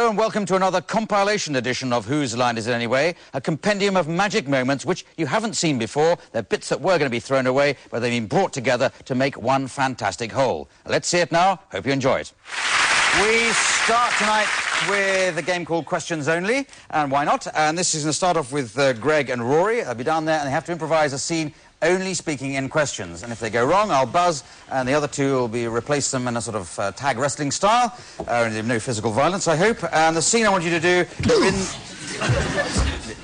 Hello and welcome to another compilation edition of Whose Line Is It Anyway? A compendium of magic moments which you haven't seen before. They're bits that were going to be thrown away, but they've been brought together to make one fantastic whole. Let's see it now. Hope you enjoy it. We start tonight with a game called Questions Only, and why not? And this is going to start off with Greg and Rory. They'll be down there and they have to improvise a scene only speaking in questions. And if they go wrong, I'll buzz, and the other two will be replace them in a sort of tag wrestling style. No physical violence, I hope. And the scene I want you to do,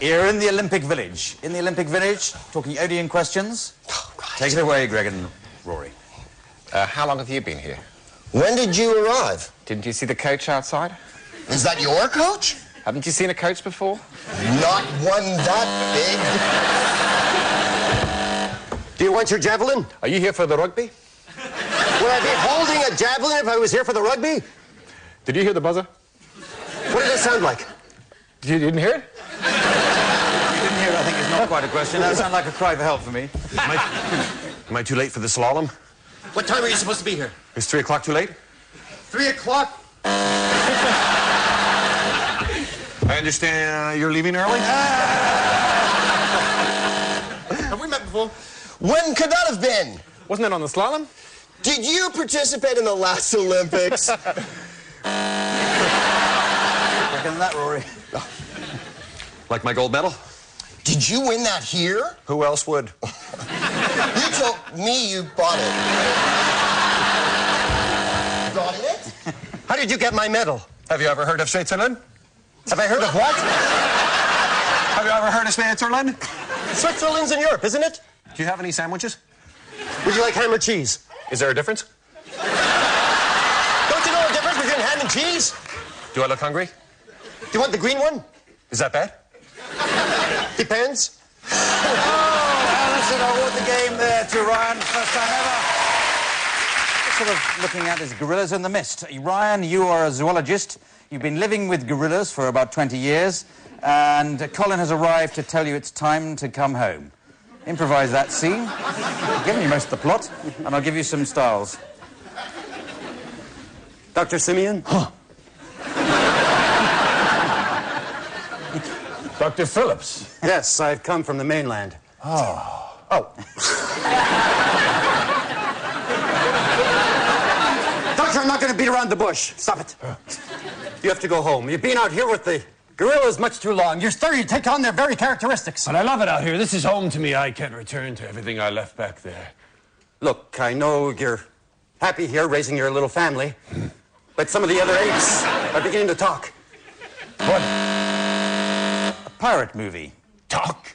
you're in the Olympic Village. In the Olympic Village, talking only in questions. Oh, right. Take it away, Greg and Rory. How long have you been here? When did you arrive? Didn't you see the coach outside? Is that your coach? Haven't you seen a coach before? Not one that big. Do you want your javelin? Are you here for the rugby? Would I be holding a javelin if I was here for the rugby? Did you hear the buzzer? What did it sound like? You didn't hear it? You didn't hear it, I think it's not quite a question. That sounded like a cry for help for me. Am I too late for the slalom? What time are you supposed to be here? Is 3 o'clock too late? 3 o'clock? I understand you're leaving early? Have we met before? When could that have been? Wasn't it on the slalom? Did you participate in the last Olympics? Reckon that, Rory. Like my gold medal? Did you win that here? Who else would? You told me you bought it. Got it? How did you get my medal? Have you ever heard of Switzerland? Have I heard of what? Have you ever heard of Switzerland? Switzerland's in Europe, isn't it? Do you have any sandwiches? Would you like ham or cheese? Is there a difference? Don't you know the difference between ham and cheese? Do I look hungry? Do you want the green one? Is that bad? Depends. Oh, that's it. I award the game there to Ryan. First time ever. Sort of looking at is gorillas in the mist. Ryan, you are a zoologist. You've been living with gorillas for about 20 years, and Colin has arrived to tell you it's time to come home. Improvise that scene. I've given you most of the plot, and I'll give you some styles. Dr. Simeon? Huh. Dr. Phillips. Yes, I've come from the mainland. Oh. Doctor, I'm not going to beat around the bush. Stop it. You have to go home. You've been out here with the gorillas much too long. You're starting to take on their very characteristics. But I love it out here. This is home to me. I can't return to everything I left back there. Look, I know you're happy here raising your little family, but some of the other apes are beginning to talk. What? A pirate movie. Talk?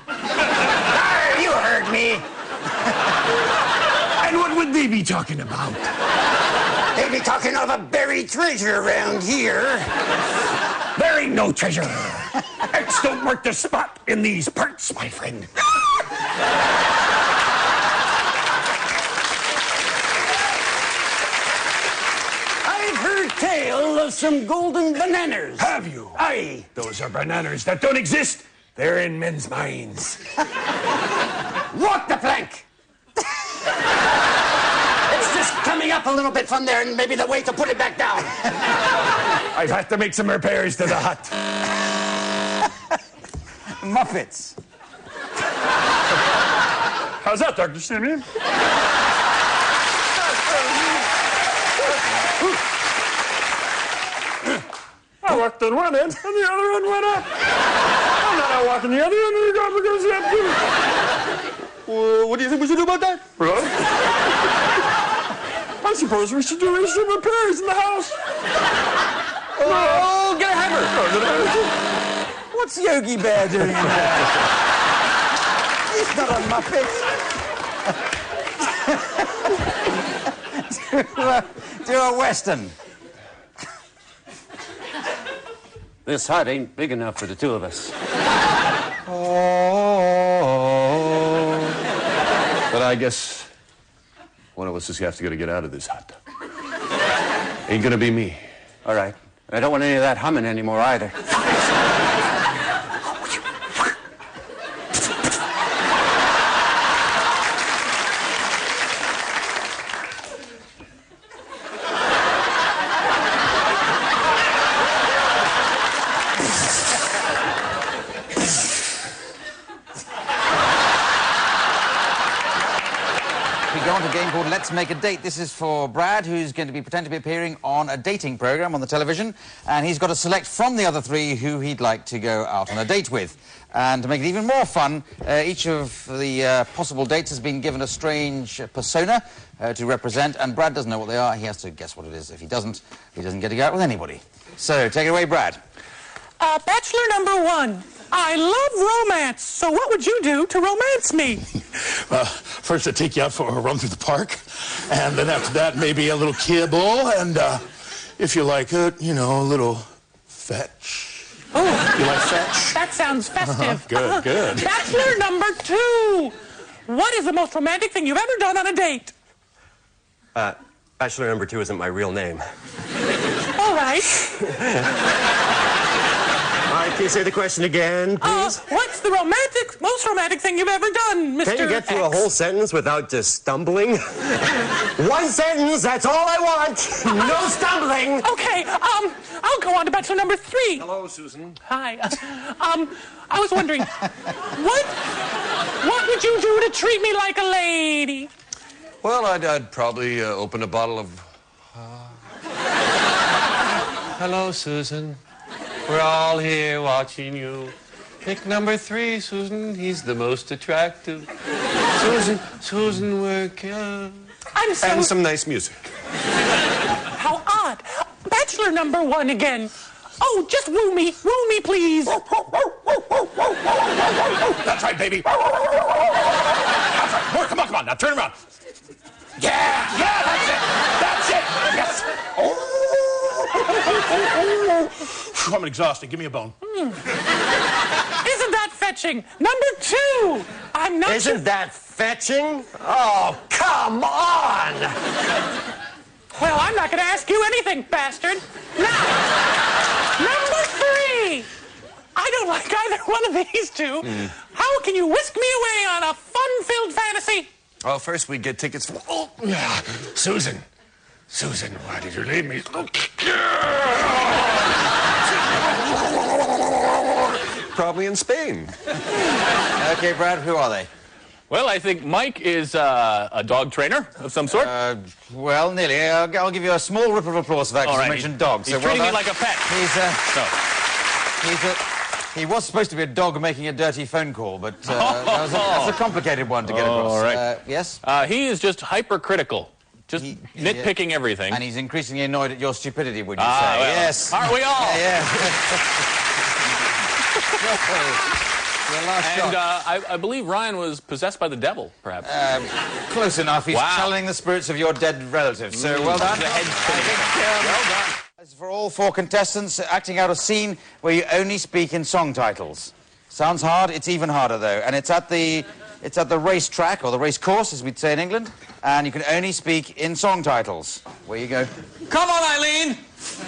You heard me. And what would they be talking about? They'd be talking of a buried treasure around here. There ain't no treasure. X don't work the spot in these parts, my friend. I've heard tale of some golden bananas. Have you? Aye. Those are bananas that don't exist. They're in men's minds. Walk the plank. It's just coming up a little bit from there, and maybe the way to put it back down. I've had to make some repairs to the hut. Muppets. How's that, Dr. Simeon? I walked on one end, and the other end went up. And then I walked on the other end, and the other goes up, too. Well, what do you think we should do about that? Well, I suppose we should do some repairs in the house. Oh, get a hammer. What's Yogi Bear doing in there? He's not a Muppet. do a Western. This hut ain't big enough for the two of us. But I guess one of us is going to get out of this hut. Ain't gonna be me. All right. I don't want any of that humming anymore either. We go on to a game called Let's Make a Date. This is for Brad, who's going to be pretend to be appearing on a dating programme on the television, and he's got to select from the other three who he'd like to go out on a date with. And to make it even more fun, each of the possible dates has been given a strange persona to represent, and Brad doesn't know what they are. He has to guess what it is. If he doesn't get to go out with anybody. So, take it away, Brad. Bachelor number 1. I love romance, so what would you do to romance me? First I'd take you out for a run through the park, and then after that, maybe a little kibble, and if you like it, you know, a little fetch. Oh. You like fetch? That sounds festive. Good, good. Bachelor number 2. What is the most romantic thing you've ever done on a date? Bachelor number 2 isn't my real name. All right. All right, can you say the question again, please? What's the most romantic thing you've ever done, Mr. Can you get through a X? whole sentence without just stumbling? One sentence, that's all I want. No stumbling. Okay, I'll go on to bachelor number 3. Hello, Susan. Hi. I was wondering, what would you do to treat me like a lady? Well, I'd probably open a bottle of... Hello, Susan. We're all here watching you. Pick number 3, Susan. He's the most attractive. Susan, we're killed. I'm so... And some nice music. How odd. Bachelor number 1 again. Oh, just woo me, please. That's right, baby. That's right. More, come on, now turn around. Yeah, that's it. Yes. Oh. I'm exhausted. Give me a bone. Isn't that fetching? Number 2. I'm not... Isn't that fetching? Oh, come on! Well, I'm not going to ask you anything, bastard. Now, number 3. I don't like either one of these two. How can you whisk me away on a fun-filled fantasy? Well, first we get tickets for... Oh, yeah. Susan, why did you leave me? Probably in Spain. Okay, Brad, who are they? Well, I think Mike is a dog trainer of some sort. Well, nearly. I'll give you a small rip of applause for that, because you mentioned dogs. He's so treating well me like a pet. He was supposed to be a dog making a dirty phone call, but that's a complicated one to get across. All right. Yes? He is just hypercritical, just nitpicking everything. And he's increasingly annoyed at your stupidity, would you say? Well, Yes. Aren't we all? Yeah. Your last And shot. I believe Ryan was possessed by the devil, perhaps. Close enough. He's channeling the spirits of your dead relatives. So well done. The head's spinning. Well done. As for all 4 contestants, acting out a scene where you only speak in song titles. Sounds hard. It's even harder, though. And it's at the race track, or the race course, as we'd say in England. And you can only speak in song titles. Where you go. Come on, Eileen!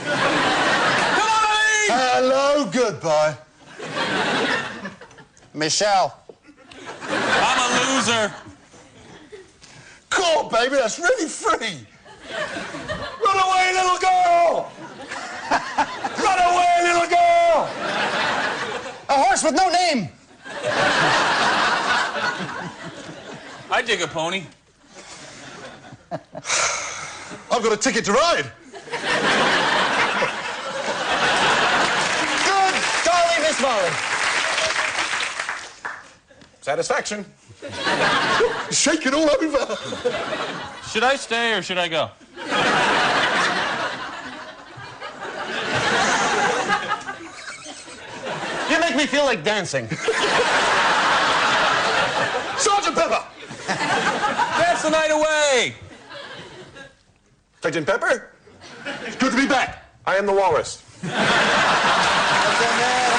Come on, Eileen! Hello, goodbye. Michelle. I'm a loser. Cool, baby, that's really free. Run away, little girl! Run away, little girl! A horse with no name. I dig a pony. I've got a ticket to ride. Good golly, Miss Molly. Satisfaction. Shake it all over. Should I stay or should I go? You make me feel like dancing. Sergeant Pepper! Dance the night away! Sergeant Pepper, It's good to be back. I am the walrus. Well done there.